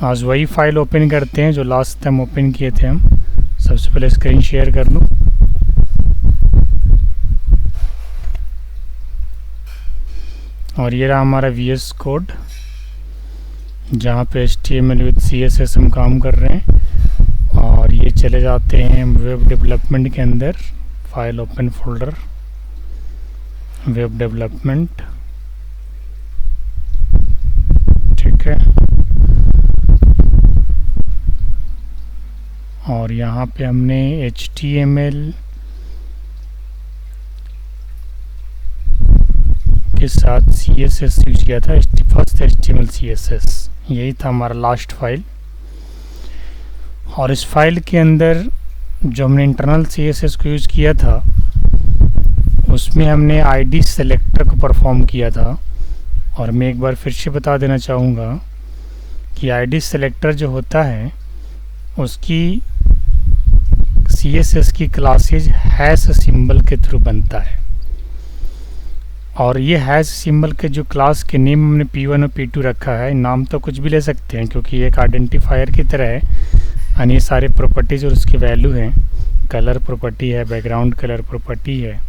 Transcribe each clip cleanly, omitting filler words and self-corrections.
आज वही file open करते हैं जो लास्ट टाइम ओपन किए थे हम। सबसे पहले स्क्रीन शेयर कर लूँ। और ये रहा हमारा VS कोड जहाँ पे HTML विद CSS हम काम कर रहे हैं। और ये चले जाते हैं वेब डेवलपमेंट के अंदर, file open folder, web development. ठीक है, और यहाँ पे हमने HTML के साथ CSS यूज किया था, फर्स्ट HTML CSS, यही था हमारा लास्ट फाइल। और इस फाइल के अंदर जो हमने इंटरनल CSS को यूज़ किया था उसमें हमने ID सेलेक्टर को परफॉर्म किया था। और मैं एक बार फिर से बता देना चाहूँगा कि ID सेलेक्टर जो होता है उसकी CSS की क्लासेज हैश सिंबल के थ्रू बनता है। और ये हैश सिंबल के जो क्लास के नेम हमने P1 और P2 रखा है, नाम तो कुछ भी ले सकते हैं क्योंकि ये एक आइडेंटिफायर की तरह है। यानी ये सारे प्रॉपर्टीज़ और उसकी वैल्यू हैं। कलर प्रॉपर्टी है, बैकग्राउंड कलर प्रॉपर्टी है,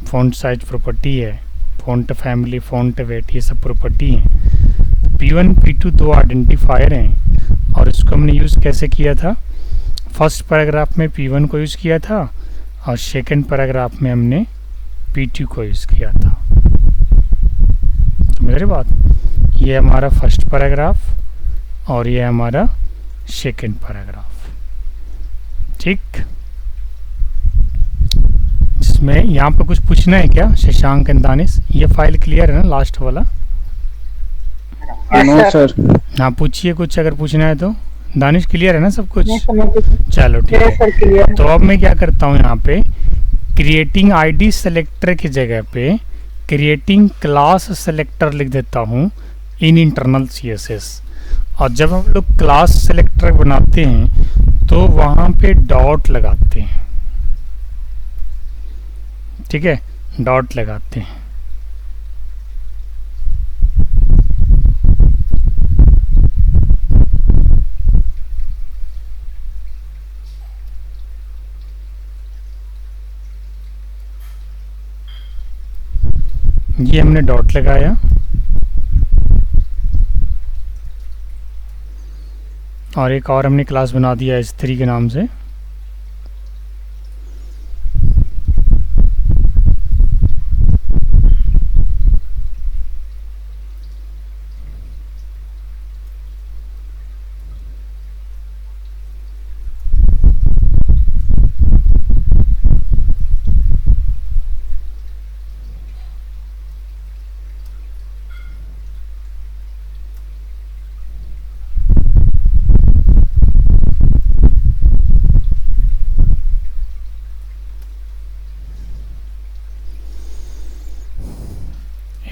फ़ॉन्ट साइज प्रॉपर्टी है, फ़ॉन्ट फैमिली, फ़ॉन्ट वेट, ये सब प्रॉपर्टी हैं। P1 P2 दो आइडेंटिफायर हैं। और इसको हमने यूज़ कैसे किया था, फर्स्ट पैराग्राफ में P1 को यूज़ किया था और सेकंड पैराग्राफ में हमने P2 को यूज़ किया था। समझ रहे बात? ये हमारा फर्स्ट पैराग्राफ और ये हमारा सेकंड पैराग्राफ। ठीक, जिसमें यहाँ पे कुछ पूछना है क्या शशांक एंड दानिश? ये फाइल क्लियर है ना, लास्ट वाला? No sir. हाँ, पूछिए कुछ अगर पूछना है तो। दानिश क्लियर है ना सब कुछ? चलो ठीक है। तो अब मैं क्या करता हूँ, यहाँ पे क्रिएटिंग ID सेलेक्टर की जगह पे क्रिएटिंग क्लास सेलेक्टर लिख देता हूँ इन इंटरनल CSS। और जब हम लोग क्लास सेलेक्टर बनाते हैं तो वहाँ पे डॉट लगाते हैं। ठीक है, डॉट लगाते हैं। ये हमने डॉट लगाया और एक और हमने क्लास बना दिया S3 के नाम से।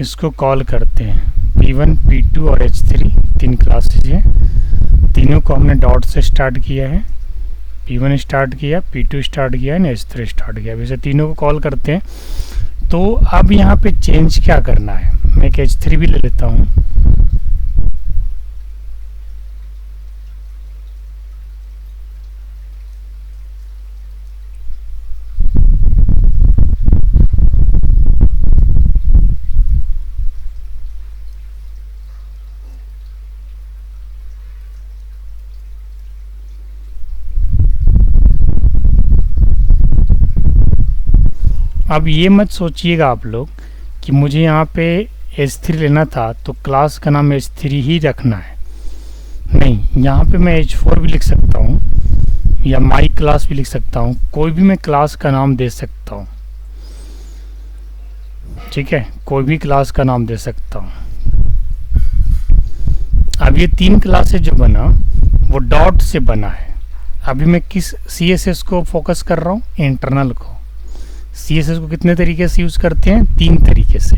इसको कॉल करते हैं। P1 P2 और H3 तीन क्लासेज हैं। तीनों को हमने डॉट से स्टार्ट किया है। P1 स्टार्ट किया, P2 स्टार्ट किया है, H3 स्टार्ट किया। वैसे तीनों को कॉल करते हैं। तो अब यहाँ पे चेंज क्या करना है, मैं एक H3 भी ले लेता हूँ। अब ये मत सोचिएगा आप लोग कि मुझे यहाँ पे H3 लेना था तो क्लास का नाम H3 ही रखना है। नहीं, यहाँ पे मैं H4 भी लिख सकता हूँ या माई क्लास भी लिख सकता हूँ। कोई भी मैं क्लास का नाम दे सकता हूँ। ठीक है, कोई भी क्लास का नाम दे सकता हूँ। अब ये तीन क्लासेस जो बना वो डॉट से बना है। अभी मैं किस CSS को फोकस कर रहा हूँ, इंटरनल को। CSS को कितने तरीके से यूज़ करते हैं, तीन तरीके से।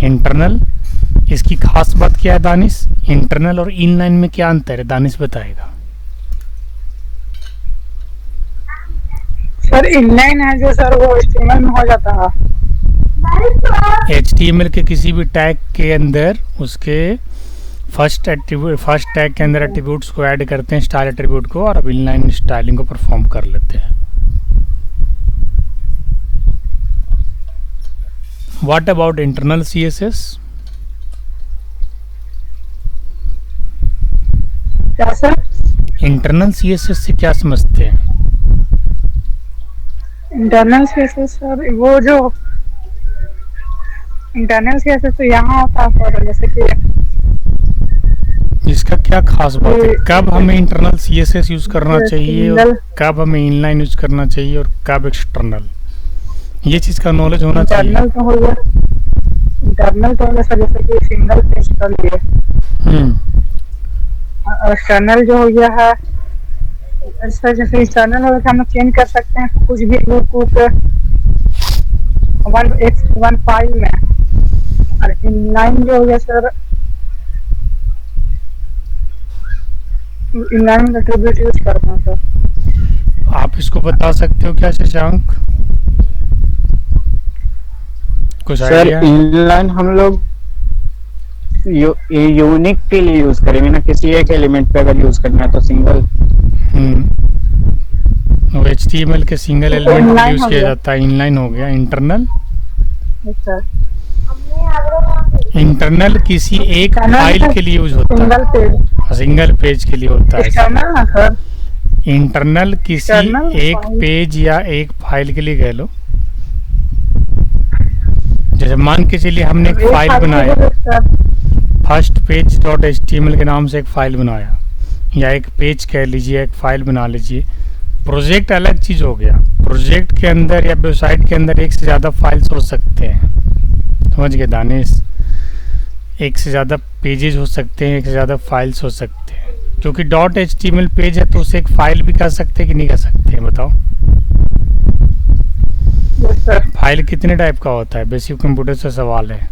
इंटरनल, इसकी खास बात क्या है दानिश? इंटरनल और इनलाइन में क्या अंतर है, दानिश बताएगा। सर इनलाइन है जो सर वो HTML में हो जाता है। HTML के किसी भी टैग के अंदर उसके फर्स्ट टैग के अंदर एट्रीब्यूट्स को ऐड करते हैं, स्टाइल एट्रीब्यूट को, और अब इनलाइन स्टाइलिंग को परफॉर्म कर लेते हैं। What about internal CSS? क्या सर? इंटरनल CSS से क्या समझते हैं? इंटरनल सीएसएस सर, वो जो इंटरनल सीएसएस तो यहाँ होता है सर, जैसे कि इसका क्या खास बात है? कब हमें इंटरनल CSS यूज करना चाहिए और कब हमें इनलाइन यूज करना चाहिए और कब एक्सटर्नल, ये चीज का नॉलेज होना चाहिए। इंटरनल तो हो गया, इंटरनल तो हो गया सर, जैसे कि सिंगल पेज कर लिए। एक्सटर्नल जो हो गया है सर, जैसे एक्सटर्नल हो गया हम लोग चेंज कर सकते हैं कुछ भी बुक 1x1 फाइल में। और इनलाइन जो हो गया सर, इनलाइन एट्रीब्यूट यूज करते हैं सर। आप इसको बता सकते हो क्या शशांक? कुछ सर आइडिया? इनलाइन हम लोग यूनिक के लिए यूज करेंगे ना, किसी एक एलिमेंट पे अगर यूज करना है तो सिंगल। वो HTML के सिंगल एलिमेंट यूज किया जाता है, इनलाइन हो गया। इंटरनल, इंटरनल किसी एक फाइल के लिए यूज होता है, सिंगल पेज के लिए होता है। एक्सटर्नल ना सर, इंटरनल किसी एक पेज या एक फाइल के लिए कह लो। जैसे मान के चलिए हमने एक फाइल बनाया, फर्स्ट पेज डॉट HTML के नाम से एक फाइल बनाया, या एक पेज कह लीजिए, एक फाइल बना लीजिए। प्रोजेक्ट अलग चीज़ हो गया। प्रोजेक्ट के अंदर या वेबसाइट के अंदर एक से ज़्यादा फाइल्स हो सकते हैं, समझ गए दानिश? एक से ज़्यादा पेजेस हो सकते हैं, एक से ज़्यादा फाइल्स हो सकते हैं। क्योंकि डॉट HTML पेज है तो उसे एक फाइल भी कह सकते हैं कि नहीं कह सकते हैं, बताओ? फाइल कितने टाइप का होता है? बेसिक कंप्यूटर से सवाल है।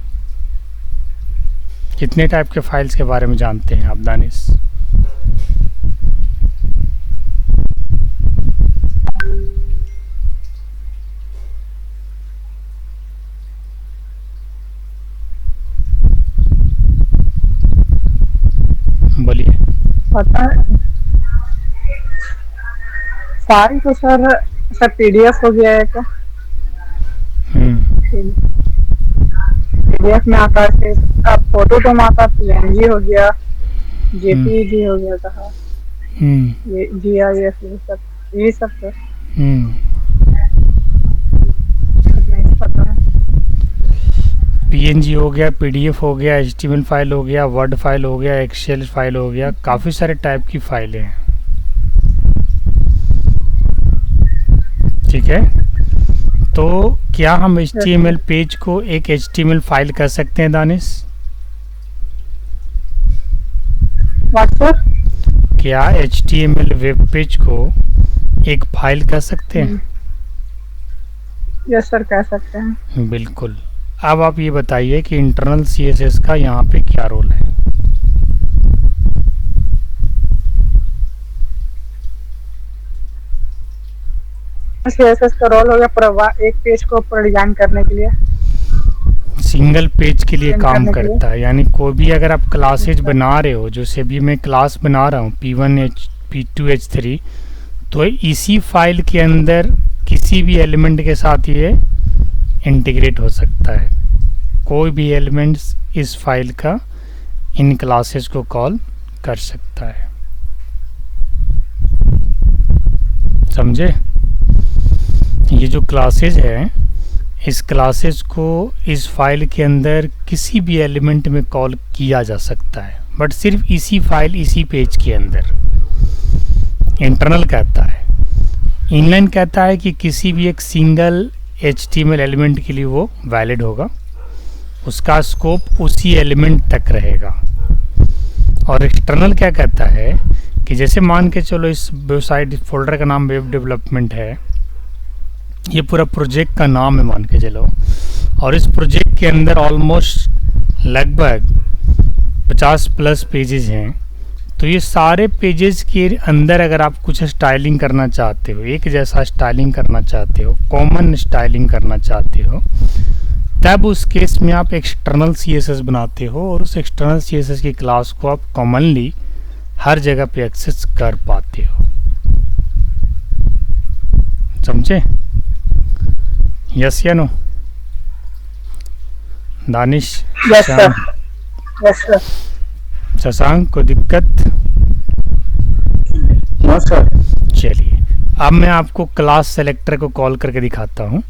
कितने टाइप के फाइल्स के बारे में जानते हैं आप दानिश? बोलिए। पता है फाइल तो सर PDF हो गया एक, PDF में आता है। अब फोटो तो में आता है, PNG हो गया, JPG हो गया था, ये GIF, ये सब सर। पता है PNG हो गया, PDF हो गया, HTML फाइल हो गया, वर्ड फाइल हो गया, एक्सेल फाइल हो गया, काफ़ी सारे टाइप की फाइलें हैं। ठीक है, तो क्या हम HTML पेज को एक HTML फाइल कर सकते हैं दानिश? क्या HTML वेब पेज को एक फाइल कर सकते हैं? यस सर, कह सकते हैं। बिल्कुल। अब आप ये बताइए कि इंटरनल CSS का यहाँ पे क्या रोल है? CSS का रोल हो गया पूरा एक पेज को पूरा डिजाइन करने के लिए, सिंगल पेज के लिए काम करता है। यानी कोई भी अगर आप क्लासेज बना रहे हो, जैसे भी मैं क्लास बना रहा हूँ P1 P2 H3, तो इसी फाइल के अंदर किसी भी एलिमेंट के साथ ये इंटीग्रेट हो सकता है। कोई भी एलिमेंट्स इस फाइल का इन क्लासेस को कॉल कर सकता है, समझे? ये जो क्लासेस है, इस क्लासेस को इस फाइल के अंदर किसी भी एलिमेंट में कॉल किया जा सकता है, बट सिर्फ इसी फाइल, इसी पेज के अंदर। इंटरनल कहता है। इनलाइन कहता है कि किसी भी एक सिंगल HTML एलिमेंट के लिए वो वैलिड होगा, उसका स्कोप उसी एलिमेंट तक रहेगा। और एक्सटर्नल क्या कहता है कि जैसे मान के चलो इस वेबसाइट, इस फोल्डर का नाम वेब डेवलपमेंट है, ये पूरा प्रोजेक्ट का नाम है मान के चलो, और इस प्रोजेक्ट के अंदर ऑलमोस्ट लगभग 50+ पेजेस हैं। तो ये सारे पेजेस के अंदर अगर आप कुछ स्टाइलिंग करना चाहते हो, एक जैसा स्टाइलिंग करना चाहते हो, कॉमन स्टाइलिंग करना चाहते हो, तब उस केस में आप एक्सटर्नल CSS बनाते हो और उस एक्सटर्नल CSS की क्लास को आप कॉमनली हर जगह पे एक्सेस कर पाते हो। समझे? यस या no? Danish, yes sir, yes sir. Shashank को दिक्कत? No sir. चलिए अब मैं आपको क्लास सेलेक्टर को कॉल करके दिखाता हूँ।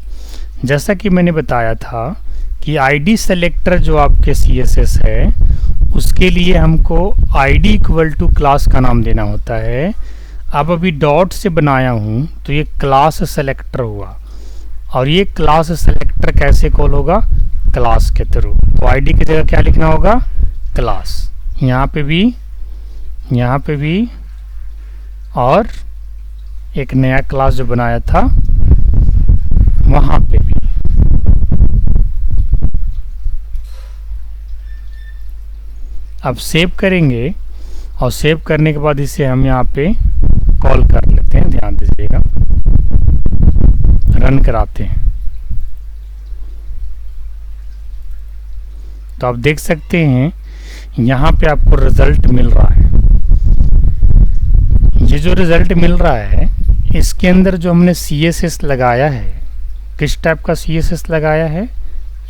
जैसा कि मैंने बताया था कि आईडी सेलेक्टर जो आपके CSS है उसके लिए हमको ID इक्वल टू क्लास का नाम देना होता है। अब अभी डॉट से बनाया हूँ तो ये क्लास सेलेक्टर हुआ, और ये क्लास सेलेक्टर कैसे कॉल होगा? क्लास के थ्रू। तो ID की जगह क्या लिखना होगा? क्लास। यहाँ पे भी और एक नया क्लास जो बनाया था वहाँ पे भी। अब सेव करेंगे और सेव करने के बाद इसे हम यहाँ पे कॉल कर लेते हैं, ध्यान दीजिएगा, रन कराते हैं। तो आप देख सकते हैं यहाँ पे आपको रिजल्ट मिल रहा है। ये जो रिजल्ट मिल रहा है इसके अंदर जो हमने CSS लगाया है, किस टाइप का CSS लगाया है?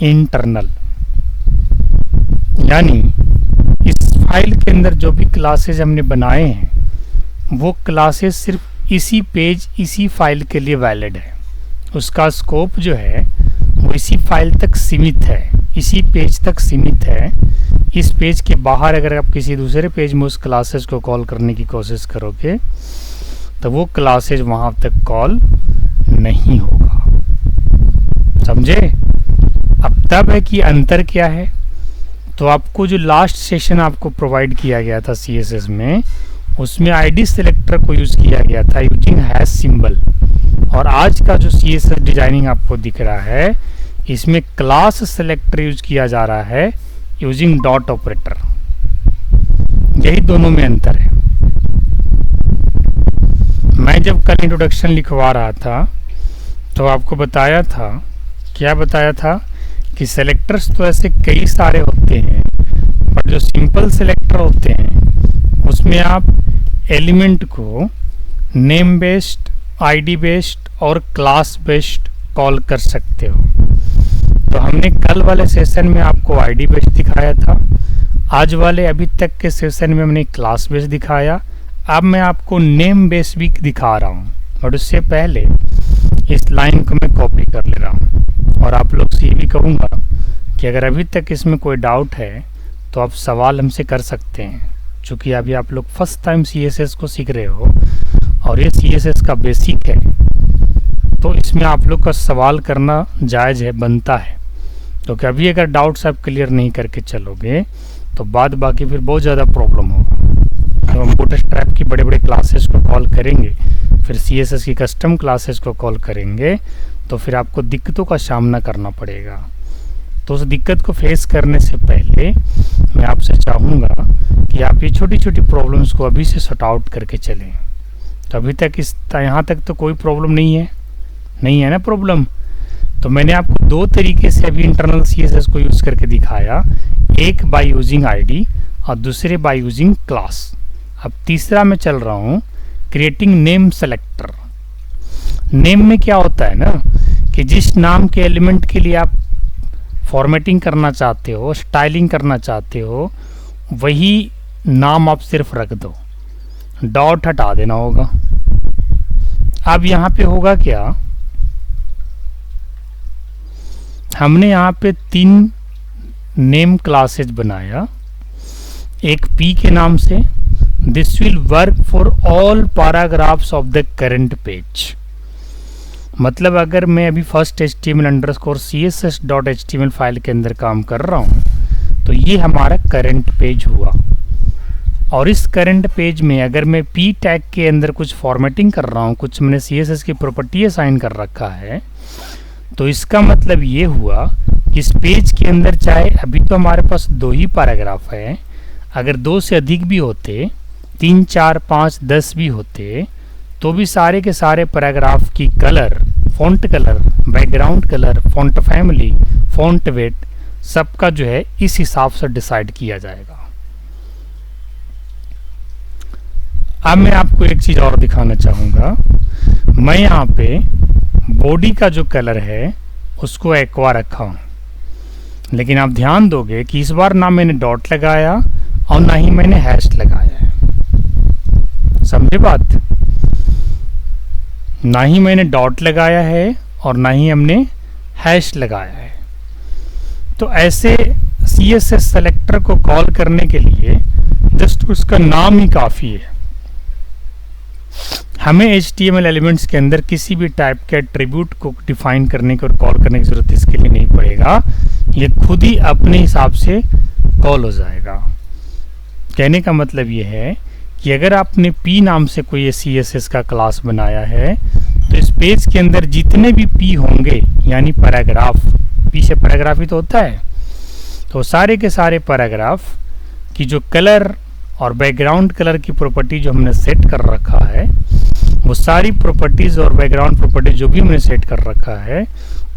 इंटरनल। यानी इस फाइल के अंदर जो भी क्लासेस हमने बनाए हैं वो क्लासेस सिर्फ इसी पेज, इसी फाइल के लिए वैलिड है। उसका स्कोप जो है वो इसी फाइल तक सीमित है, इसी पेज तक सीमित है। इस पेज के बाहर अगर आप किसी दूसरे पेज में उस क्लासेस को कॉल करने की कोशिश करोगे तो वो क्लासेस वहाँ तक कॉल नहीं होगा। समझे? अब तब है कि अंतर क्या है। तो आपको जो लास्ट सेशन आपको प्रोवाइड किया गया था CSS में, उसमें ID सेलेक्टर को यूज़ किया गया था यूजिंग हैश सिंबल, और आज का जो CSS डिजाइनिंग आपको दिख रहा है इसमें क्लास सेलेक्टर यूज किया जा रहा है यूजिंग डॉट ऑपरेटर। यही दोनों में अंतर है। मैं जब कल इंट्रोडक्शन लिखवा रहा था तो आपको बताया था, क्या बताया था कि सेलेक्टर्स तो ऐसे कई सारे होते हैं, पर जो सिंपल सेलेक्टर होते हैं उसमें आप एलिमेंट को नेम बेस्ड, ID बेस्ड और क्लास बेस्ड कॉल कर सकते हो। तो हमने कल वाले सेशन में आपको ID बेस्ड दिखाया था, आज वाले अभी तक के सेशन में हमने क्लास बेस्ड दिखाया। अब मैं आपको नेम बेस्ड भी दिखा रहा हूँ, और उससे पहले इस लाइन को मैं कॉपी कर ले रहा हूँ। और आप लोग से ये भी कहूँगा कि अगर अभी तक इसमें कोई डाउट है तो आप सवाल हमसे कर सकते हैं, चूँकि अभी आप लोग फर्स्ट टाइम CSS को सीख रहे हो और ये CSS का बेसिक है, तो इसमें आप लोग का सवाल करना जायज़ है, बनता है। क्योंकि अभी अगर डाउट्स आप क्लियर नहीं करके चलोगे तो बाद बाकी फिर बहुत ज़्यादा प्रॉब्लम होगा। तो हम बूटस्ट्रैप की बड़े बड़े क्लासेस को कॉल करेंगे, फिर CSS की कस्टम क्लासेस को कॉल करेंगे, तो फिर आपको दिक्कतों का सामना करना पड़ेगा। तो उस दिक्कत को फेस करने से पहले मैं आपसे चाहूँगा कि आप ये छोटी छोटी प्रॉब्लम्स को अभी से सॉर्ट आउट करके चलें। तो अभी तक यहाँ तक तो कोई प्रॉब्लम नहीं है ना प्रॉब्लम। तो मैंने आपको दो तरीके से अभी इंटरनल CSS को यूज़ करके दिखाया, एक बाय यूजिंग ID और दूसरे बाय यूजिंग क्लास। अब तीसरा मैं चल रहा हूँ क्रिएटिंग नेम सेलेक्टर। नेम में क्या होता है ना कि जिस नाम के एलिमेंट के लिए आप फॉर्मेटिंग करना चाहते हो, स्टाइलिंग करना चाहते हो, वही नाम आप सिर्फ रख दो, डॉट हटा देना होगा। अब यहाँ पे होगा क्या, हमने यहाँ पे 3 नेम क्लासेज बनाया, एक P के नाम से। This will work for all paragraphs of the current page. मतलब अगर मैं अभी फर्स्ट HTML_CSS.html फाइल के अंदर काम कर रहा हूँ तो ये हमारा करंट पेज हुआ, और इस करंट पेज में अगर मैं P टैग के अंदर कुछ फॉर्मेटिंग कर रहा हूँ, कुछ मैंने CSS की प्रॉपर्टी असाइन कर रखा है, तो इसका मतलब ये हुआ कि इस पेज के अंदर चाहे अभी तो हमारे पास 2 ही पैराग्राफ है, अगर 2 से अधिक भी होते, 3, 4, 5, 10 भी होते, तो भी सारे के सारे पैराग्राफ की colour font colour, background colour, font family, font weight, सबका जो है इस हिसाब से डिसाइड किया जाएगा। अब मैं आपको एक चीज़ और दिखाना चाहूँगा। मैं यहाँ पे बॉडी का जो कलर है उसको एक्वा रखा हूँ, लेकिन आप ध्यान दोगे कि इस बार ना मैंने डॉट लगाया और ना ही मैंने हैश लगाया है। समझे बात? ना ही मैंने डॉट लगाया है और ना ही हमने हैश लगाया है। तो ऐसे CSS सेलेक्टर को कॉल करने के लिए जस्ट उसका नाम ही काफ़ी है। हमें HTML एलिमेंट्स के अंदर किसी भी टाइप के एट्रीब्यूट को डिफाइन करने की और कॉल करने की ज़रूरत इसके लिए नहीं पड़ेगा, ये खुद ही अपने हिसाब से कॉल हो जाएगा। कहने का मतलब ये है कि अगर आपने P नाम से कोई ये CSS का क्लास बनाया है तो इस पेज के अंदर जितने भी P होंगे, यानी पैराग्राफ, P से पैराग्राफ ही तो होता है, तो सारे के सारे पैराग्राफ की जो कलर और बैकग्राउंड कलर की प्रॉपर्टी जो हमने सेट कर रखा है, वो सारी प्रॉपर्टीज़ और बैकग्राउंड प्रॉपर्टी जो भी हमने सेट कर रखा है,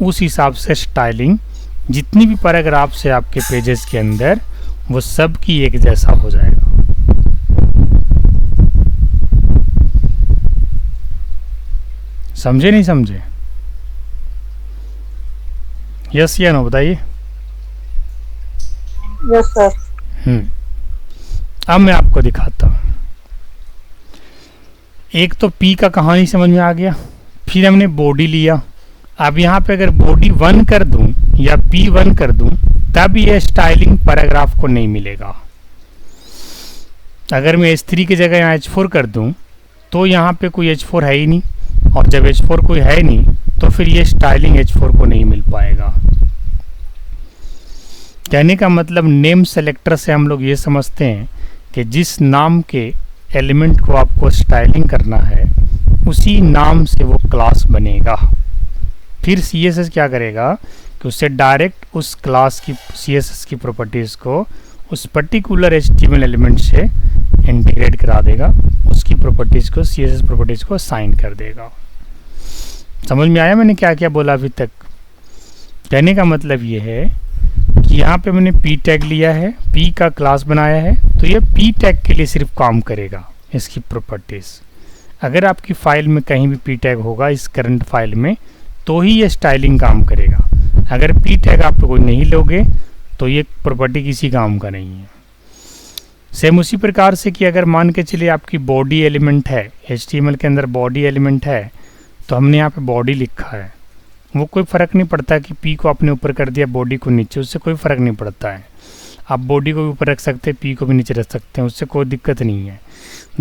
उस हिसाब से स्टाइलिंग जितनी भी पैराग्राफ से आपके पेजेस के अंदर, वो सब की एक जैसा हो जाएगा। समझे नहीं समझे? यस या नो बताइए। Yes sir. अब मैं आपको दिखाता हूँ। एक तो P का कहानी समझ में आ गया, फिर हमने बॉडी लिया। अब यहाँ पे अगर बॉडी 1 कर दूं या P1 कर दूं तब ये स्टाइलिंग पैराग्राफ को नहीं मिलेगा। अगर मैं H3 की जगह यहाँ H4 कर दूं तो यहाँ पे कोई H4 है ही नहीं, और जब H4 कोई है नहीं तो फिर ये स्टाइलिंग H4 को नहीं मिल पाएगा। कहने का मतलब नेम सेलेक्टर से हम लोग ये समझते हैं कि जिस नाम के एलिमेंट को आपको स्टाइलिंग करना है उसी नाम से वो क्लास बनेगा। फिर CSS क्या करेगा कि उससे डायरेक्ट उस क्लास की CSS की प्रॉपर्टीज़ को उस पर्टिकुलर HTML एलिमेंट से इंटीग्रेट करा देगा, उसकी प्रॉपर्टीज़ को CSS प्रॉपर्टीज़ को असाइन कर देगा। समझ में आया मैंने क्या क्या बोला अभी तक? कहने का मतलब ये है कि यहाँ पे मैंने P टैग लिया है, P का क्लास बनाया है, तो ये P टैग के लिए सिर्फ काम करेगा इसकी प्रॉपर्टीज़। अगर आपकी फ़ाइल में कहीं भी P टैग होगा इस करंट फाइल में तो ही ये स्टाइलिंग काम करेगा। अगर P टैग आप कोई नहीं लोगे तो ये प्रॉपर्टी किसी काम का नहीं है। सेम उसी प्रकार से कि अगर मान के चलिए आपकी बॉडी एलिमेंट है, HTML के अंदर बॉडी एलिमेंट है, तो हमने यहाँ पे बॉडी लिखा है, वो कोई फ़र्क नहीं पड़ता कि P को आपने ऊपर कर दिया, बॉडी को नीचे, उससे कोई फ़र्क नहीं पड़ता है। आप बॉडी को भी ऊपर रख सकते हैं, P को भी नीचे रख सकते हैं, उससे कोई दिक्कत नहीं है।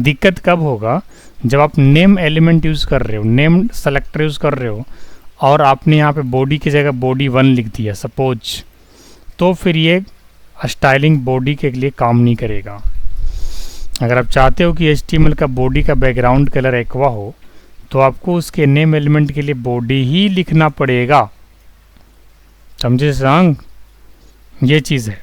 दिक्कत कब होगा? जब आप नेम एलिमेंट यूज़ कर रहे हो, नेम सेलेक्टर यूज़ कर रहे हो और आपने यहाँ पे बॉडी की जगह बॉडी 1 लिख दिया सपोज, तो फिर ये स्टाइलिंग बॉडी के लिए काम नहीं करेगा। अगर आप चाहते हो कि HTML का बॉडी का बैकग्राउंड कलर एक्वा हो तो आपको उसके नेम एलिमेंट के लिए बॉडी ही लिखना पड़ेगा। समझे सांग? ये चीज़ है।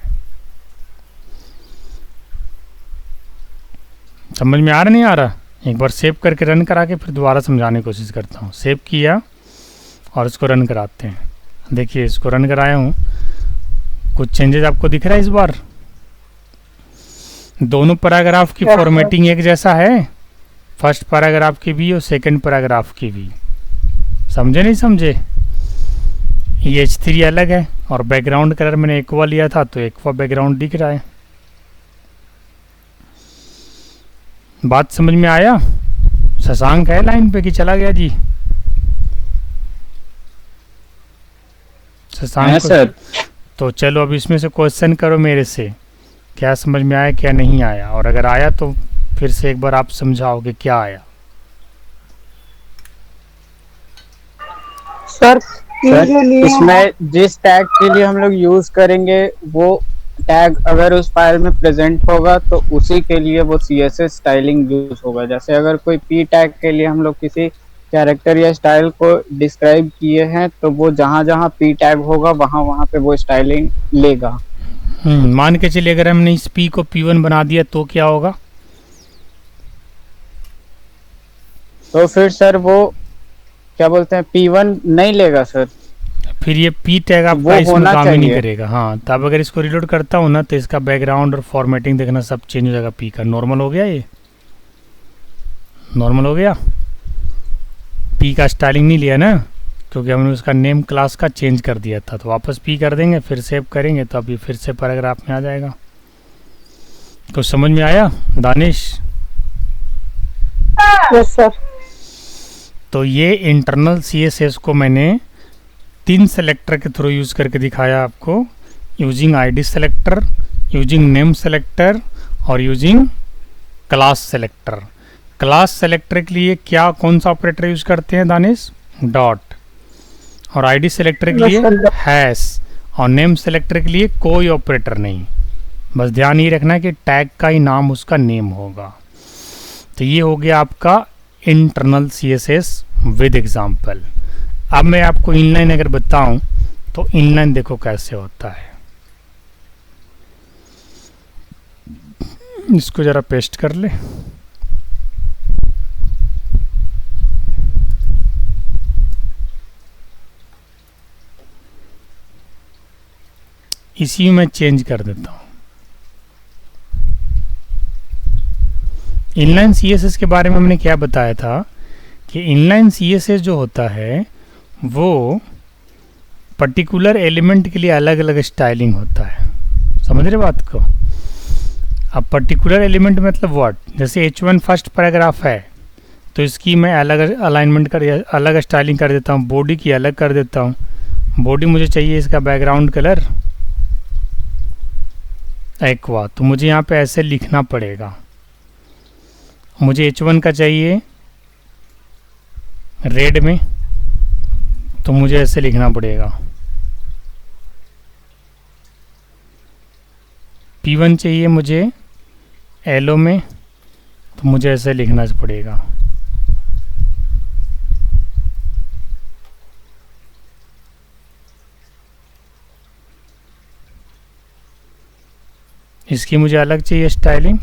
समझ में आ रहा नहीं आ रहा? एक बार सेव करके रन करा के फिर दोबारा समझाने की कोशिश करता हूँ। सेव किया और इसको रन कराते हैं। देखिए इसको रन कराया हूँ, कुछ चेंजेस आपको दिख रहा है इस बार? दोनों पैराग्राफ की फॉर्मेटिंग एक जैसा है, फर्स्ट पैराग्राफ की भी और सेकंड पैराग्राफ की भी। समझे नहीं समझे? ये H3 अलग है और बैकग्राउंड कलर मैंने एक्वा लिया था तो एक्वा बैकग्राउंड दिख रहा है। बात समझ में आया? शशांक है लाइन पे कि चला गया जी? शशांक सर। तो चलो अब इसमें से क्वेश्चन करो मेरे से, क्या समझ में आया क्या नहीं आया, और अगर आया तो फिर से एक बार आप समझाओगे क्या आया। सर इसमें जिस टैग के लिए हम लोग यूज करेंगे वो टैग अगर उस फाइल में प्रेजेंट होगा तो उसी के लिए वो CSS स्टाइलिंग यूज होगा। जैसे अगर कोई P टैग के लिए हम लोग किसी कैरेक्टर या स्टाइल को डिस्क्राइब किए हैं तो वो जहाँ जहाँ P टैग होगा वहाँ वहाँ पे वो स्टाइलिंग लेगा। मान के चलिए अगर हमने इस P को P1 बना दिया तो क्या होगा? तो फिर सर वो क्या बोलते हैं P1 नहीं लेगा सर। फिर ये पी टैग वो आपका इसमें होना काम ही नहीं चाहिए। करेगा। हाँ, तो अब अगर इसको रिलोड करता हूँ ना तो इसका बैकग्राउंड और फॉर्मेटिंग देखना सब चेंज हो जाएगा। पी का नॉर्मल हो गया, ये नॉर्मल हो गया। पी का स्टाइलिंग नहीं लिया ना, क्योंकि हमने उसका नेम क्लास का चेंज कर दिया था। तो वापस पी कर देंगे, फिर सेव करेंगे तो अभी फिर से पैराग्राफ में आ जाएगा। कुछ समझ में आया दानिश? Yes sir. तो ये इंटरनल CSS को मैंने 3 सेलेक्टर के थ्रू यूज़ करके दिखाया आपको, using ID selector, using name selector और using class selector. Class selector के लिए क्या कौन सा ऑपरेटर यूज़ करते हैं दानिश? डॉट। और ID सेलेक्टर के लिए हैश। और नेम सेलेक्टर के लिए कोई ऑपरेटर नहीं। बस ध्यान ये रखना है कि टैग का ही नाम उसका नेम होगा। तो ये हो गया आपका इंटरनल CSS विद एग्जाम्पल। अब मैं आपको इनलाइन अगर बताऊं तो इनलाइन देखो कैसे होता है। इसको जरा पेस्ट कर ले। इसी में चेंज कर देता हूं। इनलाइन CSS के बारे में हमने क्या बताया था कि इनलाइन CSS जो होता है वो पर्टिकुलर एलिमेंट के लिए अलग अलग स्टाइलिंग होता है। समझ रहे बात को? अब पर्टिकुलर एलिमेंट मतलब व्हाट? जैसे H1 फर्स्ट पैराग्राफ है तो इसकी मैं अलग अलाइनमेंट कर, अलग स्टाइलिंग कर देता हूँ। बॉडी की अलग कर देता हूँ। बॉडी मुझे चाहिए इसका बैकग्राउंड कलर एक्वा, तो मुझे यहाँ पे ऐसे लिखना पड़ेगा। मुझे H1 का चाहिए रेड में, तो मुझे ऐसे लिखना पड़ेगा। P1 चाहिए मुझे येलो में, तो मुझे ऐसे लिखना पड़ेगा। इसकी मुझे अलग चाहिए स्टाइलिंग।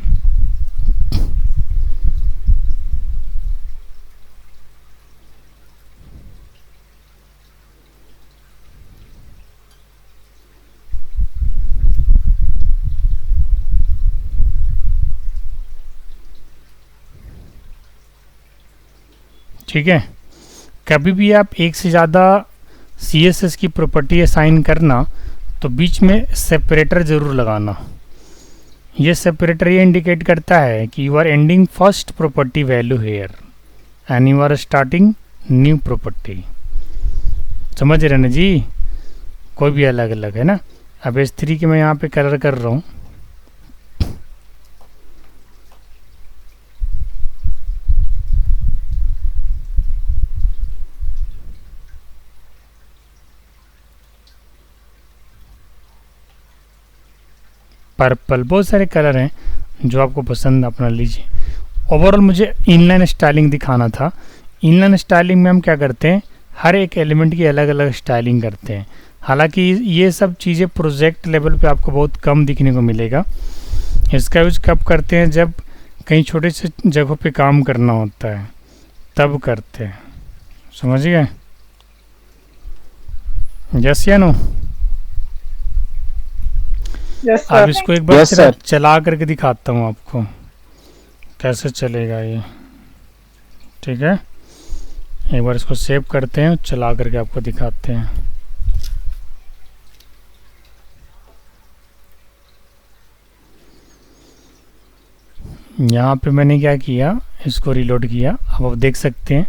ठीक है। कभी भी आप एक से ज़्यादा CSS की प्रॉपर्टी असाइन करना तो बीच में सेपरेटर ज़रूर लगाना। ये सेपरेटर ये इंडिकेट करता है कि you are ending first property value here and you are starting new property. समझ रहे ना जी? कोई भी अलग अलग है ना। अब S3 के मैं यहाँ पे कलर कर रहा हूँ। पर्पल, बहुत सारे कलर हैं जो आपको पसंद अपना लीजिए। ओवरऑल मुझे इनलाइन स्टाइलिंग दिखाना था। इनलाइन स्टाइलिंग में हम क्या करते हैं, हर एक एलिमेंट की अलग अलग स्टाइलिंग करते हैं। हालांकि ये सब चीज़ें प्रोजेक्ट लेवल पे आपको बहुत कम दिखने को मिलेगा। इसका यूज कब करते हैं? जब कहीं छोटे से जगहों पे काम करना होता है तब करते हैं। समझ गए? यस या नो? यस अब सर। इसको एक बार Yes, sir. चला करके दिखाता हूँ आपको कैसे चलेगा ये। ठीक है, एक बार इसको सेव करते हैं, चला करके आपको दिखाते हैं। यहाँ पे मैंने क्या किया, इसको रिलोड किया। अब आप देख सकते हैं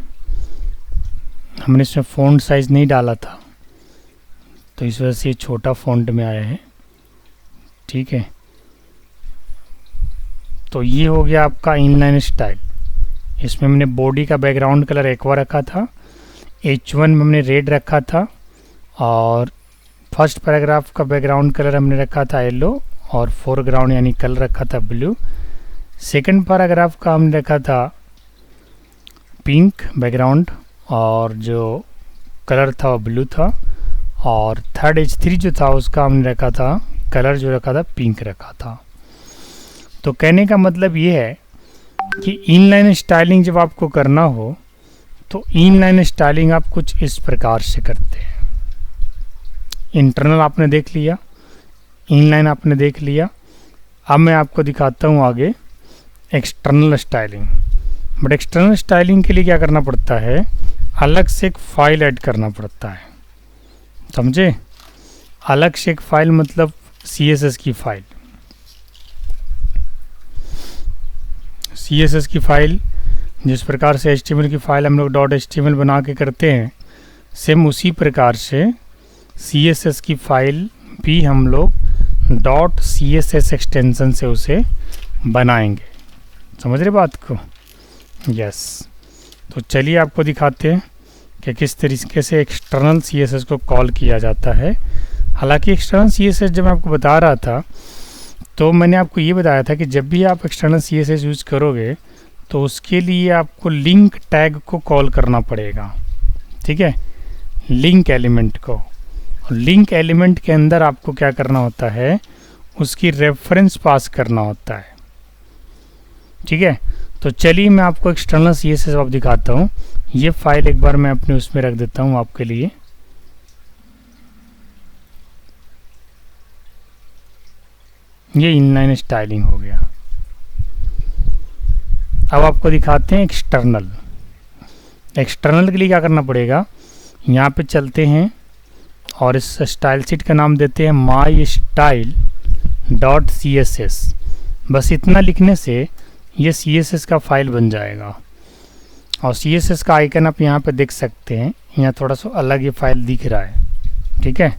हमने इसमें फ़ॉन्ट साइज़ नहीं डाला था, तो इस वजह से ये छोटा फ़ॉन्ट में आया है। ठीक है, तो ये हो गया आपका इनलाइन स्टाइल। इसमें हमने बॉडी का बैकग्राउंड कलर एक्वा रखा था, H1 में हमने रेड रखा था, और फर्स्ट पैराग्राफ का बैकग्राउंड कलर हमने रखा था येलो, और फोरग्राउंड यानी कलर रखा था ब्लू। सेकंड पैराग्राफ का हमने रखा था पिंक बैकग्राउंड, और जो कलर था वो ब्लू था, और थर्ड H3 जो था उसका हमने रखा था कलर, जो रखा था पिंक रखा था। तो कहने का मतलब ये है कि इनलाइन स्टाइलिंग जब आपको करना हो तो इनलाइन स्टाइलिंग आप कुछ इस प्रकार से करते हैं। इंटरनल आपने देख लिया, इनलाइन आपने देख लिया। अब मैं आपको दिखाता हूँ आगे external styling. But external styling के लिए क्या करना पड़ता है, अलग से एक फाइल ऐड करना पड़ता है, समझे? अलग से एक फाइल मतलब CSS की फाइल। CSS की फाइल जिस प्रकार से HTML की फाइल हम लोग .html बना के करते हैं, सेम उसी प्रकार से CSS की फाइल भी हम लोग .css एक्सटेंशन से उसे बनाएंगे। समझ रहे बात को? यस। तो चलिए आपको दिखाते हैं कि किस तरीके से एक्सटर्नल CSS को कॉल किया जाता है। हालांकि एक्सटर्नल CSS जब मैं आपको बता रहा था तो मैंने आपको ये बताया था कि जब भी आप एक्सटर्नल CSS यूज़ करोगे तो उसके लिए आपको लिंक टैग को कॉल करना पड़ेगा, ठीक है, लिंक एलिमेंट को। लिंक एलिमेंट के अंदर आपको क्या करना होता है, उसकी रेफरेंस पास करना होता है, ठीक है। तो चलिए मैं आपको एक्सटर्नल CSS अब दिखाता हूँ। ये फाइल एक बार मैं अपने उसमें रख देता हूँ आपके लिए। ये इनलाइन स्टाइलिंग हो गया। अब आपको दिखाते हैं एक्सटर्नल। एक्सटर्नल के लिए क्या करना पड़ेगा, यहाँ पे चलते हैं और इस स्टाइल शीट का नाम देते हैं माई स्टाइल डॉट CSS। बस इतना लिखने से ये CSS का फाइल बन जाएगा। और CSS का आइकन आप यहाँ पे देख सकते हैं, यहाँ थोड़ा सा अलग ये फाइल दिख रहा है, ठीक है।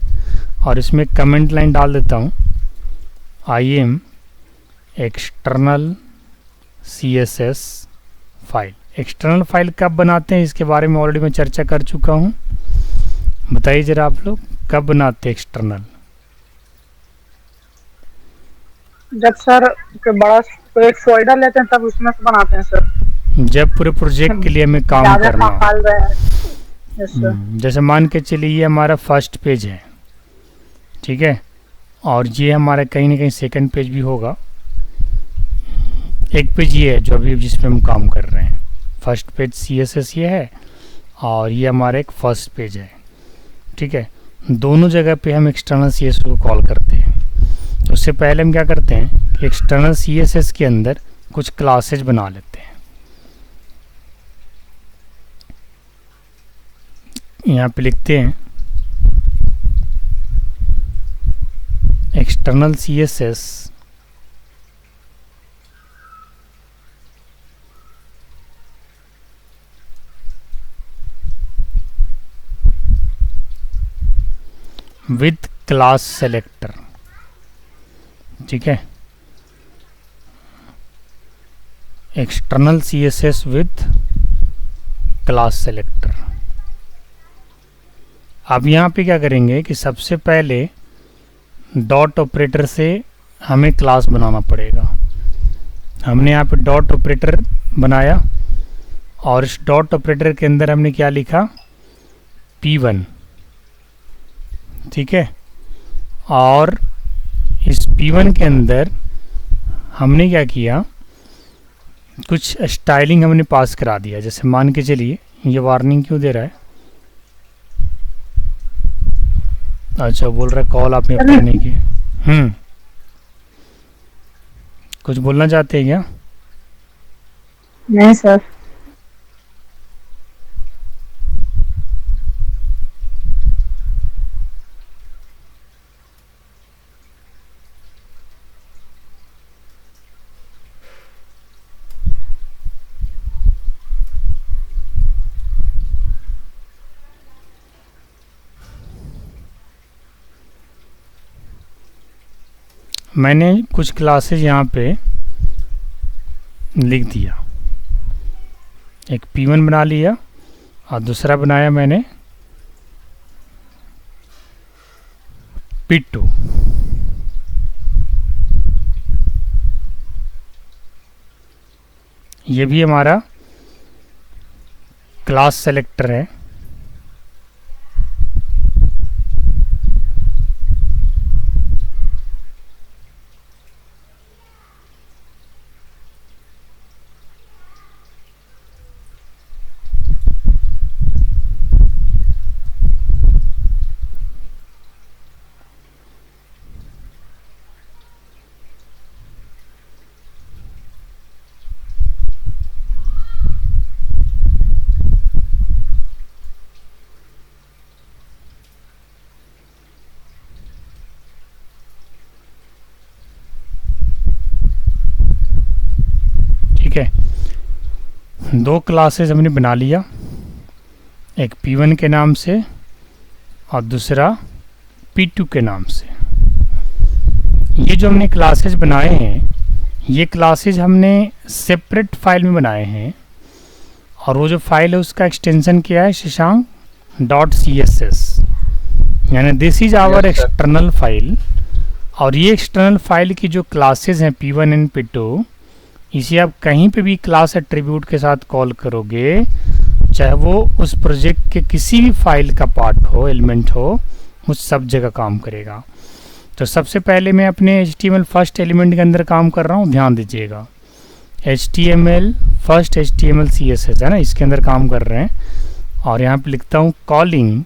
और इसमें कमेंट लाइन डाल देता हूँ, I am external CSS file. External file कब बनाते हैं इसके बारे में ऑलरेडी मैं चर्चा कर चुका हूँ। बताइए जरा आप लोग कब बनाते हैं एक्सटर्नल? जब सर बड़ा कोई एक फोल्डर लेते हैं तब उसमें से बनाते हैं सर। जब पूरे प्रोजेक्ट के लिए हमें काम ज़्यादा करना हो। फाइल रहे हैं। Yes sir. जैसे मान के चलिए ये हमारा फर्स्ट पेज है, ठीक है, और ये हमारा कहीं ना कहीं सेकंड पेज भी होगा। एक पेज ये है जो अभी जिस पे हम काम कर रहे हैं, फर्स्ट पेज CSS ये है और ये हमारा एक फर्स्ट पेज है, ठीक है। दोनों जगह पे हम एक्सटर्नल CSS को कॉल करते हैं। तो उससे पहले हम क्या करते हैं कि एक्सटर्नल CSS के अंदर कुछ क्लासेज बना लेते हैं। यहाँ पे लिखते हैं external CSS with class selector, ठीक है, external CSS with class selector. अब यहाँ पे क्या करेंगे कि सबसे पहले डॉट ऑपरेटर से हमें क्लास बनाना पड़ेगा। हमने यहाँ पे डॉट ऑपरेटर बनाया और इस डॉट ऑपरेटर के अंदर हमने क्या लिखा, P1, ठीक है। और इस P1 के अंदर हमने क्या किया, कुछ स्टाइलिंग हमने पास करा दिया। जैसे मान के चलिए, ये वार्निंग क्यों दे रहा है? अच्छा, बोल रहा है कॉल आपने अप्लाई नहीं की। कुछ बोलना चाहते हैं क्या? नहीं सर। मैंने कुछ क्लासेज यहाँ पे लिख दिया। एक P1 बना लिया और दूसरा बनाया मैंने P2। ये भी हमारा क्लास सेलेक्टर है। दो क्लासेस हमने बना लिया, एक P1 के नाम से और दूसरा P2 के नाम से। ये जो हमने क्लासेस बनाए हैं, ये क्लासेस हमने सेपरेट फाइल में बनाए हैं, और वो जो फाइल है उसका एक्सटेंशन क्या है, शशांक .css, यानी this is our external file. और ये एक्सटर्नल फाइल की जो क्लासेस हैं P1 एंड P2, इसे आप कहीं पे भी क्लास एट्रीब्यूट के साथ कॉल करोगे, चाहे वो उस प्रोजेक्ट के किसी भी फाइल का पार्ट हो, एलिमेंट हो, उस सब जगह काम करेगा। तो सबसे पहले मैं अपने HTML फर्स्ट एलिमेंट के अंदर काम कर रहा हूँ, ध्यान दीजिएगा। HTML फर्स्ट HTML CSS है ना, इसके अंदर काम कर रहे हैं, और यहाँ पे लिखता हूँ कॉलिंग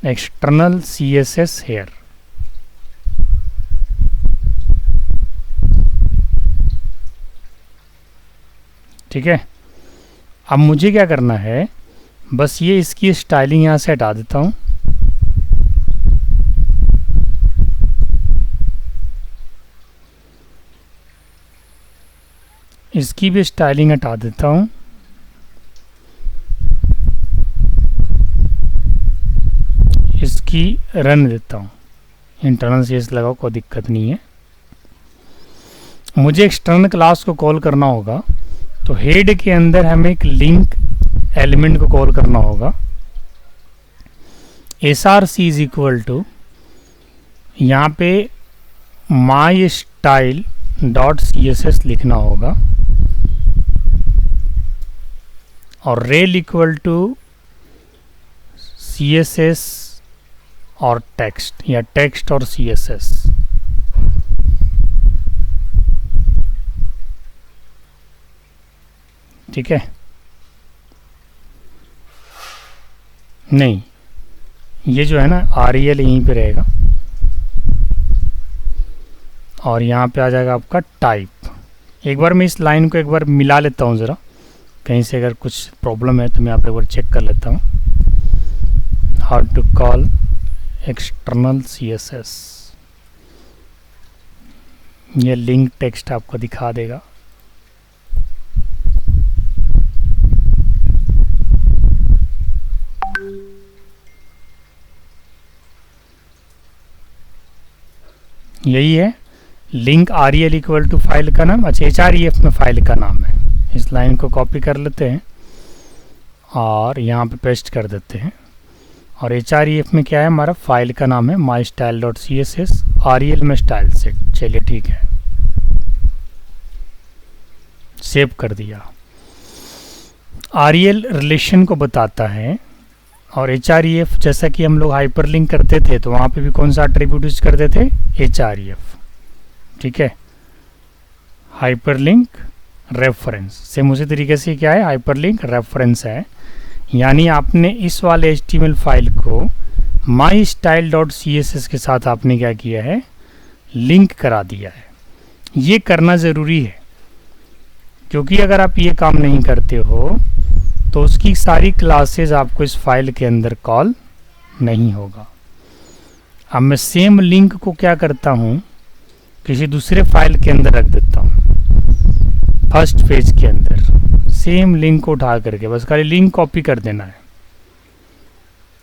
एक्सटर्नल CSS हेयर। ठीक है, अब मुझे क्या करना है, बस ये इसकी स्टाइलिंग यहाँ से हटा देता हूँ। इसकी भी स्टाइलिंग हटा देता हूँ। इसकी रन देता हूँ, इंटरनल CSS लगाओ, कोई दिक्कत नहीं है। मुझे एक्सटर्नल क्लास को कॉल करना होगा, तो हेड के अंदर हमें एक लिंक एलिमेंट को कॉल करना होगा। src इज इक्वल टू, यहाँ पे माई स्टाइल .css लिखना होगा, और रेल इक्वल टू CSS और टेक्स्ट, या टेक्स्ट और CSS। ठीक है, नहीं, ये जो है ना REL यहीं पे रहेगा, और यहाँ पे आ जाएगा आपका टाइप। एक बार मैं इस लाइन को एक बार मिला लेता हूँ ज़रा, कहीं से अगर कुछ प्रॉब्लम है तो मैं आप एक बार चेक कर लेता हूँ। How to call external CSS, ये लिंक टेक्स्ट आपको दिखा देगा। यही है link REL equal to file का नाम। अच्छा, HREF में फाइल का नाम है। इस लाइन को कॉपी कर लेते हैं और यहाँ पे पेस्ट कर देते हैं, और HREF में क्या है, हमारा फाइल का नाम है mystyle.css, REL में स्टाइल सेट। चलिए ठीक है, सेव कर दिया। REL रिलेशन को बताता है, और HREF जैसा कि हम लोग हाइपरलिंक करते थे तो वहाँ पे भी कौन सा एट्रीब्यूट यूज करते थे, HREF। ठीक है, हाइपरलिंक रेफरेंस, सेम उसी तरीके से क्या है, हाइपरलिंक रेफरेंस है। यानी आपने इस वाले HTML फाइल को mystyle.css के साथ आपने क्या किया है, लिंक करा दिया है। ये करना ज़रूरी है, क्योंकि अगर आप ये काम नहीं करते हो तो उसकी सारी क्लासेस आपको इस फाइल के अंदर कॉल नहीं होगा। अब मैं सेम लिंक को क्या करता हूँ, किसी दूसरे फाइल के अंदर रख देता हूँ, फर्स्ट पेज के अंदर सेम लिंक को उठा करके बस खाली लिंक कॉपी कर देना है।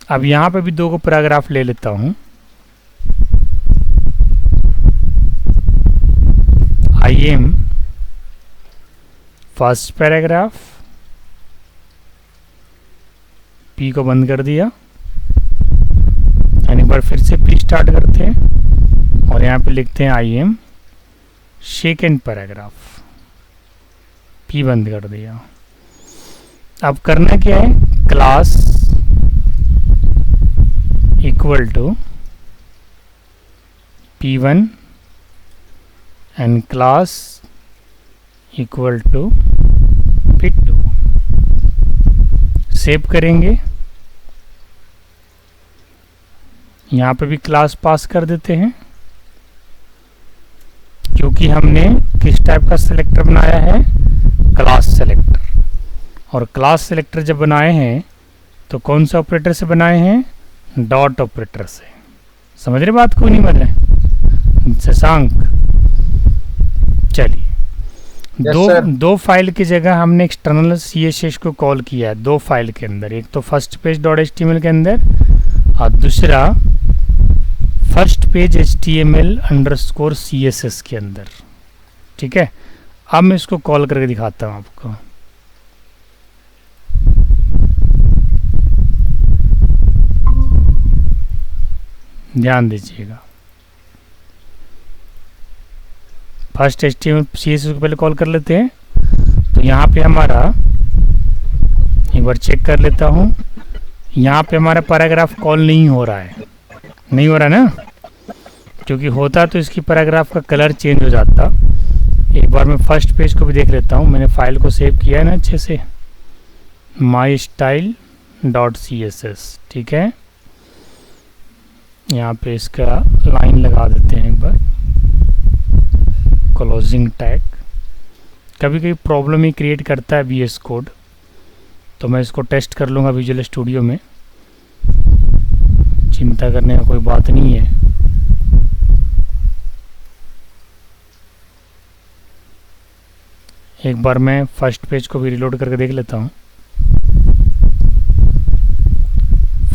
अब यहाँ पे भी दो को पैराग्राफ ले लेता हूँ। I am first paragraph, P को बंद कर दिया, एक बार फिर से P स्टार्ट करते हैं और यहाँ पे लिखते हैं I am second paragraph, P बंद कर दिया। अब करना क्या है, class equal to P1 and class equal to P2। Save करेंगे, यहाँ पे भी क्लास पास कर देते हैं, क्योंकि हमने किस टाइप का सिलेक्टर बनाया है, क्लास सेलेक्टर। और क्लास सेलेक्टर जब बनाए हैं तो कौन सा ऑपरेटर से बनाए हैं, डॉट ऑपरेटर से। समझ रहे बात को, नहीं समझ रहे शशांक? चलिए दो फाइल की जगह हमने एक्सटर्नल CSS को कॉल किया है, दो फाइल के अंदर, एक तो फर्स्ट पेज .html के अंदर और दूसरा फर्स्ट पेज HTML_CSS के अंदर। ठीक है, अब मैं इसको कॉल करके दिखाता हूँ आपको। ध्यान दीजिएगा, फर्स्ट HTML CSS को पहले कॉल कर लेते हैं। तो यहाँ पे हमारा, एक बार चेक कर लेता हूँ, यहाँ पे हमारा पैराग्राफ कॉल नहीं हो रहा है, नहीं हो रहा ना, क्योंकि होता तो इसकी पैराग्राफ का कलर चेंज हो जाता। एक बार मैं फर्स्ट पेज को भी देख लेता हूँ, मैंने फाइल को सेव किया है ना अच्छे से, mystyle.css। ठीक है, यहाँ पे इसका लाइन लगा देते हैं एक बार, क्लोजिंग टैग। कभी कभी प्रॉब्लम ही क्रिएट करता है VS कोड, तो मैं इसको टेस्ट कर लूँगा विजुअल स्टूडियो में, चिंता करने का कोई बात नहीं है। एक बार मैं फर्स्ट पेज को भी रिलोड करके देख लेता हूँ।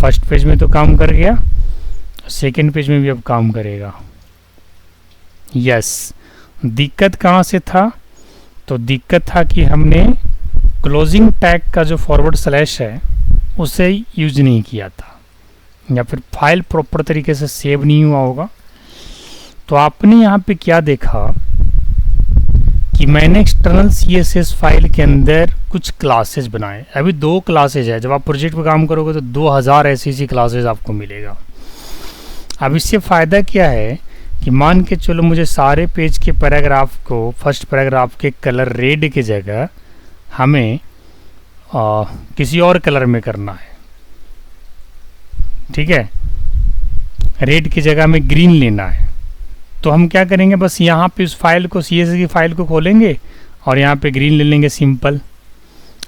फर्स्ट पेज में तो काम कर गया, सेकेंड पेज में भी अब काम करेगा। यस, दिक्कत कहाँ से था? तो दिक्कत था कि हमने क्लोजिंग टैग का जो फॉरवर्ड स्लैश है उसे यूज नहीं किया था, या फिर फाइल प्रॉपर तरीके से सेव नहीं हुआ होगा। तो आपने यहाँ पे क्या देखा कि मैंने एक्सटर्नल CSS फाइल के अंदर कुछ क्लासेस बनाए। अभी 2 क्लासेज है, जब आप प्रोजेक्ट पे काम करोगे तो 2000 ऐसी क्लासेस आपको मिलेगा। अब इससे फ़ायदा क्या है कि मान के चलो मुझे सारे पेज के पैराग्राफ को, फर्स्ट पैराग्राफ के कलर रेड की जगह हमें किसी और कलर में करना है। ठीक है, रेड की जगह में ग्रीन लेना है। तो हम क्या करेंगे, बस यहाँ पे उस फाइल को, CSS की फाइल को खोलेंगे और यहाँ पे ग्रीन ले लेंगे, सिंपल।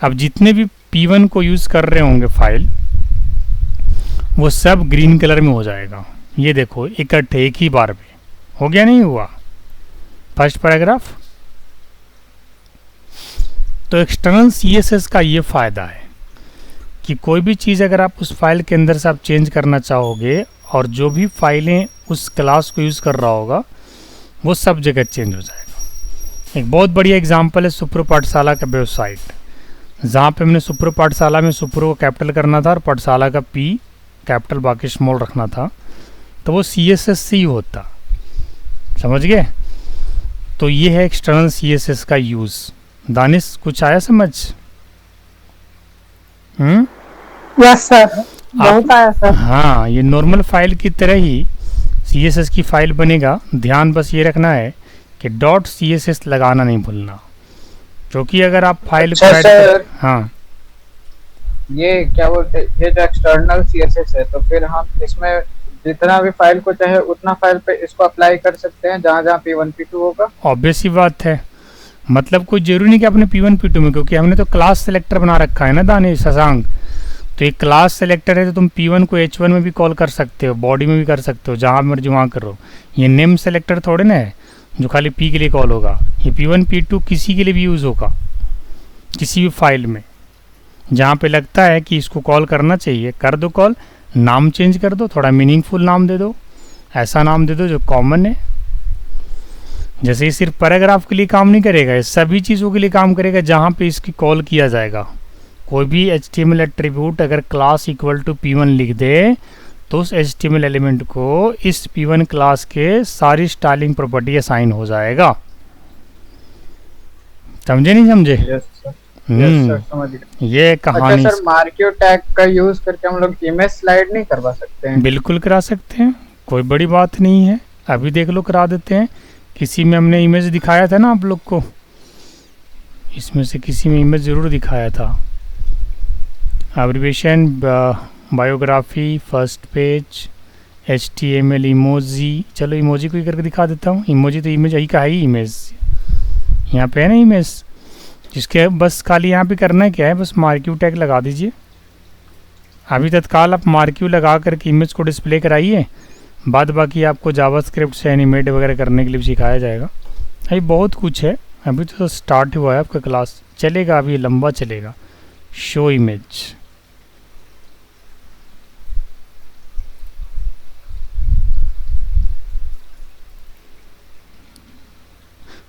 अब जितने भी P1 को यूज़ कर रहे होंगे फाइल, वो सब ग्रीन कलर में हो जाएगा। ये देखो, इकट्ठे एक ही बार में हो गया, नहीं हुआ फर्स्ट पैराग्राफ। तो एक्सटर्नल CSS का ये फ़ायदा है कि कोई भी चीज़ अगर आप उस फाइल के अंदर से आप चेंज करना चाहोगे, और जो भी फाइलें उस क्लास को यूज़ कर रहा होगा वो सब जगह चेंज हो जाएगा। एक बहुत बढ़िया एग्जांपल है सुप्रो पाठशाला का वेबसाइट, जहाँ पे हमने सुप्रो पाठशाला में सुप्रो को कैपिटल करना था और पाठशाला का P कैपिटल बाकी स्मॉल रखना था, तो वो CSS से ही होता। समझ गए? तो ये है एक्सटर्नल CSS का यूज़। दानिश, कुछ आया समझ? यस सर, बहुत आया सर। हाँ, ये नॉर्मल फाइल की तरह ही CSS की फाइल बनेगा। ध्यान बस ये रखना है कि .css लगाना नहीं भूलना, क्योंकि अगर आप फाइल अच्छा सर, हाँ, ये क्या बोलते हैं, ये जो एक्सटर्नल CSS है, तो फिर हम इसमें जितना भी फाइल को चाहे उतना फाइल पे इसको अप्लाई कर सकते हैं जहाँ जहाँ P1 P2 होगा। ऑब्वियस ही बात है, मतलब कोई जरूरी नहीं कि आपने P1 P2 में, क्योंकि हमने तो क्लास सेलेक्टर बना रखा है ना दानिश, शशांक। तो एक क्लास सेलेक्टर है, तो तुम P1 को H1 में भी कॉल कर सकते हो, बॉडी में भी कर सकते हो, जहाँ मर्जी वहाँ करो। ये नेम सेलेक्टर थोड़े ना है जो खाली P के लिए कॉल होगा। ये P1 P2 किसी के लिए भी यूज़ होगा, किसी भी फाइल में जहाँ पे लगता है कि इसको कॉल करना चाहिए, कर दो कॉल। नाम चेंज कर दो, थोड़ा मीनिंगफुल नाम दे दो, ऐसा नाम दे दो जो कॉमन है। जैसे ये सिर्फ पैराग्राफ के लिए काम नहीं करेगा, ये सभी चीज़ों के लिए काम करेगा जहाँ पे इसकी कॉल किया जाएगा। कोई भी HTML एट्रीब्यूट अगर क्लास इक्वल टू P1 लिख दे, तो उस HTML एलिमेंट को इस P1 क्लास के सारी स्टाइलिंग प्रॉपर्टी असाइन हो जाएगा। समझे नहीं समझे? यस सर, समझ गए। ये कहानी। अच्छा सर, मार्क्यो टैग का यूज करके हम लोग इमेज स्लाइड नहीं करवा सकते हैं? बिल्कुल करा सकते हैं, कोई बड़ी बात नहीं है। अभी देख लो, करा देते हैं। किसी में हमने इमेज दिखाया था ना आप लोग को, इसमें से किसी में इमेज ज़रूर दिखाया था। Abbreviation, biography, first page, HTML, emoji. चलो इमोजी को ही करके दिखा देता हूँ। इमोजी तो इमेज यही का है ही, इमेज यहाँ पे है ना इमेज, जिसके बस खाली यहाँ पे करना है क्या है, बस मार्क्यू टैग लगा दीजिए। अभी तत्काल आप मार्क्यू लगा करके इमेज को डिस्प्ले कराइए, बाद बाकी आपको जावास्क्रिप्ट से एनिमेट वगैरह करने के लिए भी सिखाया जाएगा। अभी बहुत कुछ है, अभी तो स्टार्ट हुआ है आपका क्लास, चलेगा अभी लंबा चलेगा। शो इमेज,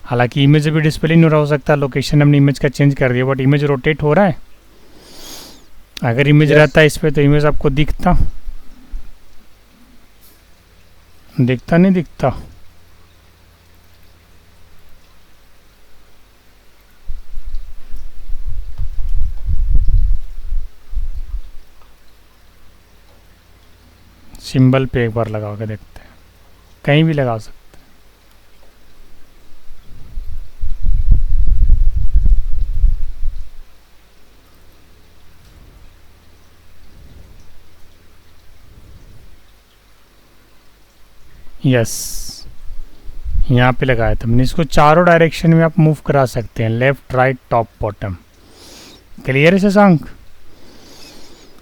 हालांकि इमेज अभी डिस्प्ले नहीं हो रहा, हो सकता है लोकेशन हमने इमेज का चेंज कर दिया, बट इमेज रोटेट हो रहा है। अगर इमेज रहता है इस पे तो इमेज आपको दिखता नहीं दिखता। सिंबल पे एक बार लगा के देखते हैं, कहीं भी लगा सकते। यस, यहाँ पे लगाया था मैंने। इसको चारों डायरेक्शन में आप मूव करा सकते हैं, left right top bottom. Clear है शशांक?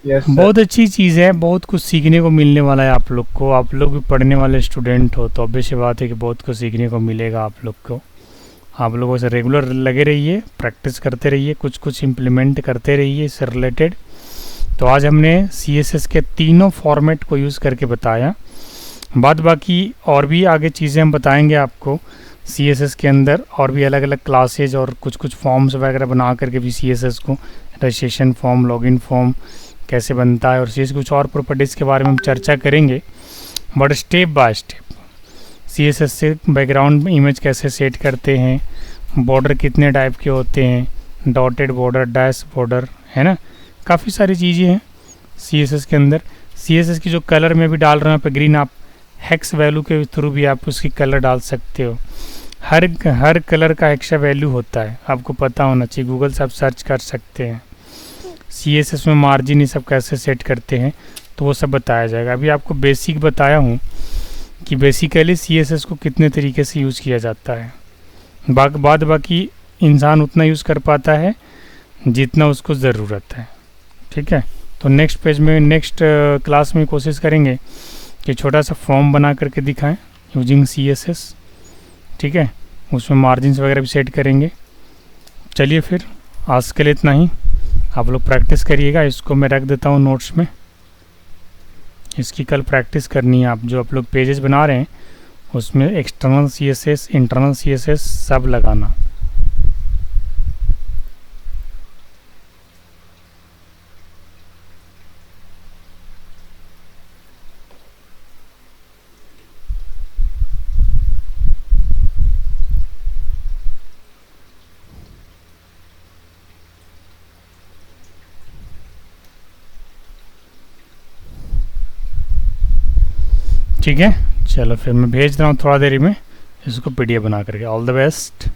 बहुत अच्छी चीज़ है, बहुत कुछ सीखने को मिलने वाला है आप लोग को। आप लोग भी पढ़ने वाले स्टूडेंट हो तो ऑब्वियस बात है कि बहुत कुछ सीखने को मिलेगा आप लोग को। आप लोगों से रेगुलर लगे रहिए, प्रैक्टिस करते रहिए, कुछ कुछ इम्प्लीमेंट करते रहिए इससे रिलेटेड। तो आज हमने CSS के तीनों फॉर्मेट को यूज़ करके बताया। बाद बाकी और भी आगे चीज़ें हम बताएंगे आपको CSS के अंदर, और भी अलग अलग क्लासेज और कुछ कुछ फॉर्म्स वगैरह बना करके भी CSS को, रजिस्ट्रेशन फॉर्म, लॉगिन फॉर्म कैसे बनता है, और CSS कुछ और प्रॉपर्टीज़ के बारे में हम चर्चा करेंगे। But step by step CSS से बैकग्राउंड इमेज कैसे सेट करते हैं, बॉर्डर कितने टाइप के होते हैं, डॉटेड बॉर्डर, डैश बॉर्डर, है ना, काफ़ी सारी चीज़ें हैं CSS के अंदर। CSS की जो कलर में भी डाल रहे हैं पे ग्रीन, आप हेक्स वैल्यू के थ्रू भी आप उसकी कलर डाल सकते हो। हर कलर का एक्स्ट्रा वैल्यू होता है, आपको पता होना चाहिए, गूगल से आप सर्च कर सकते हैं। CSS में मार्जिन ये सब कैसे सेट करते हैं तो वो सब बताया जाएगा। अभी आपको बेसिक बताया हूँ कि बेसिकली CSS को कितने तरीके से यूज़ किया जाता है। बाद बाकी इंसान उतना यूज़ कर पाता है जितना उसको ज़रूरत है। ठीक है, तो नेक्स्ट पेज में, नेक्स्ट क्लास में कोशिश करेंगे कि छोटा सा फॉर्म बना करके दिखाएं यूजिंग CSS। ठीक है, उसमें मार्जिन्स वगैरह भी सेट करेंगे। चलिए फिर आज के लिए इतना ही, आप लोग प्रैक्टिस करिएगा। इसको मैं रख देता हूँ नोट्स में, इसकी कल प्रैक्टिस करनी है। आप जो आप लोग पेजेस बना रहे हैं उसमें एक्सटर्नल CSS, इंटरनल CSS सब लगाना। ठीक है, चलो फिर मैं भेज रहा हूँ थोड़ा देरी में इसको PDF बना करके। All the best.